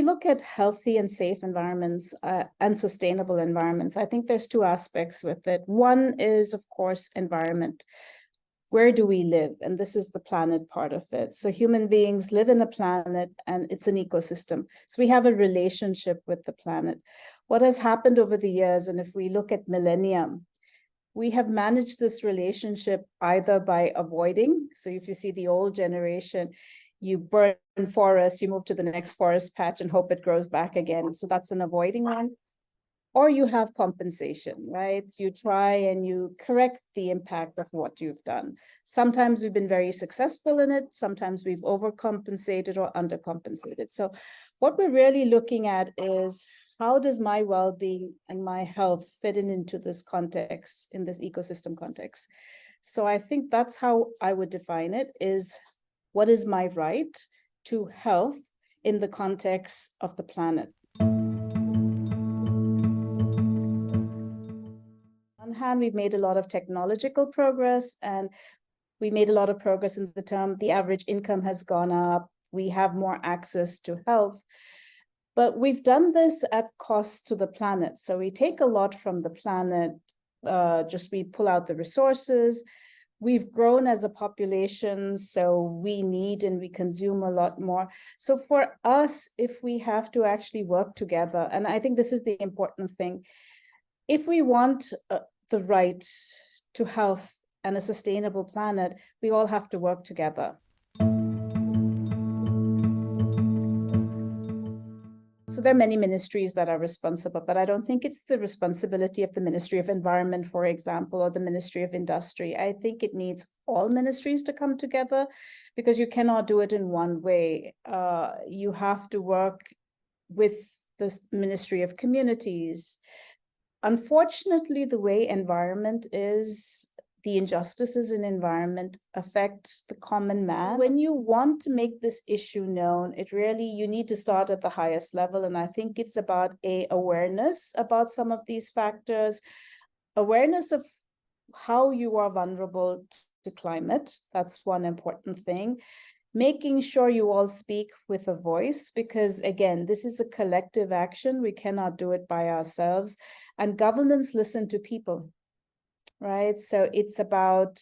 look at healthy and safe environments and sustainable environments, I think there's two aspects with it. One is, of course, environment. Where do we live? And this is the planet part of it. So human beings live in a planet and it's an ecosystem. So we have a relationship with the planet. What has happened over the years, and if we look at millennium, we have managed this relationship either by avoiding. So if you see the old generation, you burn forests, you move to the next forest patch and hope it grows back again. So that's an avoiding one. Or you have compensation, right? You try and you correct the impact of what you've done. Sometimes we've been very successful in it. Sometimes we've overcompensated or undercompensated. So what we're really looking at is, how does my well-being and my health fit into this context, in this ecosystem context? So I think that's how I would define it, is what is my right to health in the context of the planet? On one hand, we've made a lot of technological progress, and we made a lot of progress in the term the average income has gone up. We have more access to health. But we've done this at cost to the planet. So we take a lot from the planet, we pull out the resources. We've grown as a population, so we need and we consume a lot more. So for us, if we have to actually work together, and I think this is the important thing, if we want the right to health and a sustainable planet, we all have to work together. So there are many ministries that are responsible, but I don't think it's the responsibility of the Ministry of Environment, for example, or the Ministry of Industry. I think it needs all ministries to come together, because you cannot do it in one way. You have to work with the Ministry of Communities. Unfortunately, the way environment is, the injustices in environment affect the common man. When you want to make this issue known, you need to start at the highest level. And I think it's about awareness about some of these factors, awareness of how you are vulnerable to climate. That's one important thing. Making sure you all speak with a voice, because again, this is a collective action. We cannot do it by ourselves. And governments listen to people. Right. So it's about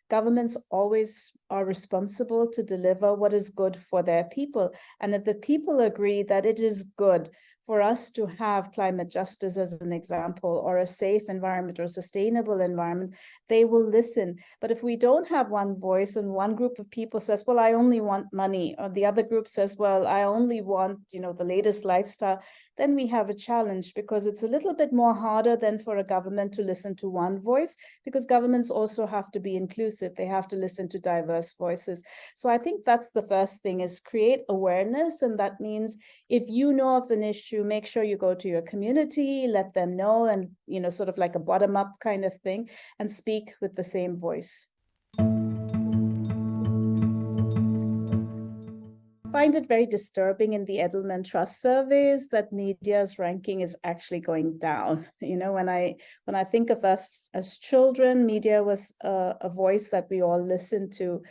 governments always are responsible to deliver what is good for their people. And if the people agree that it is good for us to have climate justice, as an example, or a safe environment or a sustainable environment, they will listen. But if we don't have one voice and one group of people says, well, I only want money, or the other group says, well, I only want, the latest lifestyle, then we have a challenge, because it's a little bit more harder than for a government to listen to one voice, because governments also have to be inclusive. They have to listen to diverse voices. So I think that's the first thing, is create awareness. And that means if you know of an issue, make sure you go to your community, let them know, and, sort of like a bottom-up kind of thing, and speak with the same voice. I find it very disturbing in the Edelman Trust surveys that media's ranking is actually going down. When I think of us as children, media was a voice that we all listened to.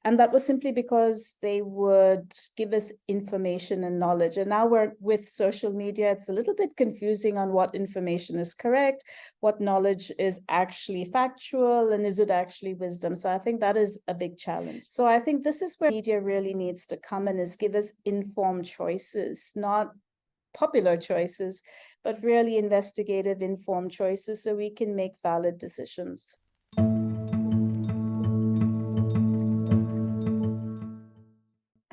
And that was simply because they would give us information and knowledge. And now with social media, it's a little bit confusing on what information is correct, what knowledge is actually factual, and is it actually wisdom? So I think that is a big challenge. So I think this is where media really needs to come in, is give us informed choices, not popular choices, but really investigative, informed choices, so we can make valid decisions.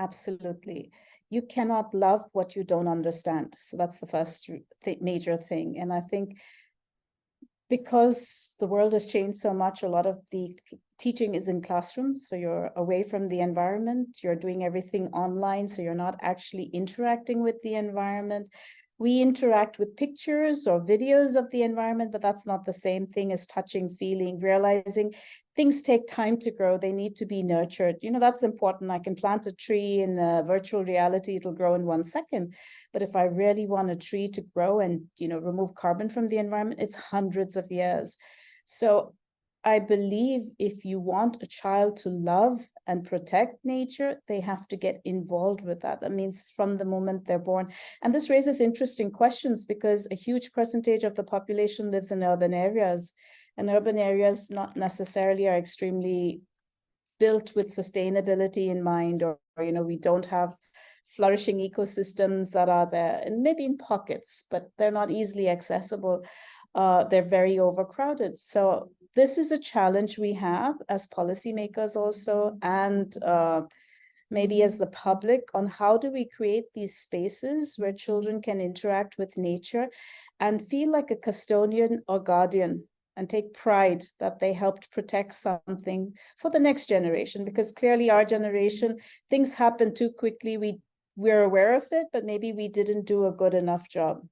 Absolutely. You cannot love what you don't understand. So that's the first major thing. And I think because the world has changed so much, a lot of the teaching is in classrooms. So you're away from the environment. You're doing everything online. So you're not actually interacting with the environment. We interact with pictures or videos of the environment, but that's not the same thing as touching, feeling, realizing things take time to grow. They need to be nurtured. That's important. I can plant a tree in virtual reality. It'll grow in 1 second. But if I really want a tree to grow and, remove carbon from the environment, it's hundreds of years. So I believe if you want a child to love and protect nature, they have to get involved with that. That means from the moment they're born. And this raises interesting questions because a huge percentage of the population lives in urban areas, and urban areas not necessarily are extremely built with sustainability in mind, or we don't have flourishing ecosystems that are there, and maybe in pockets, but they're not easily accessible. They're very overcrowded. So this is a challenge we have as policymakers also, and maybe as the public, on how do we create these spaces where children can interact with nature and feel like a custodian or guardian, and take pride that they helped protect something for the next generation. Because clearly our generation, things happen too quickly. We're aware of it, but maybe we didn't do a good enough job.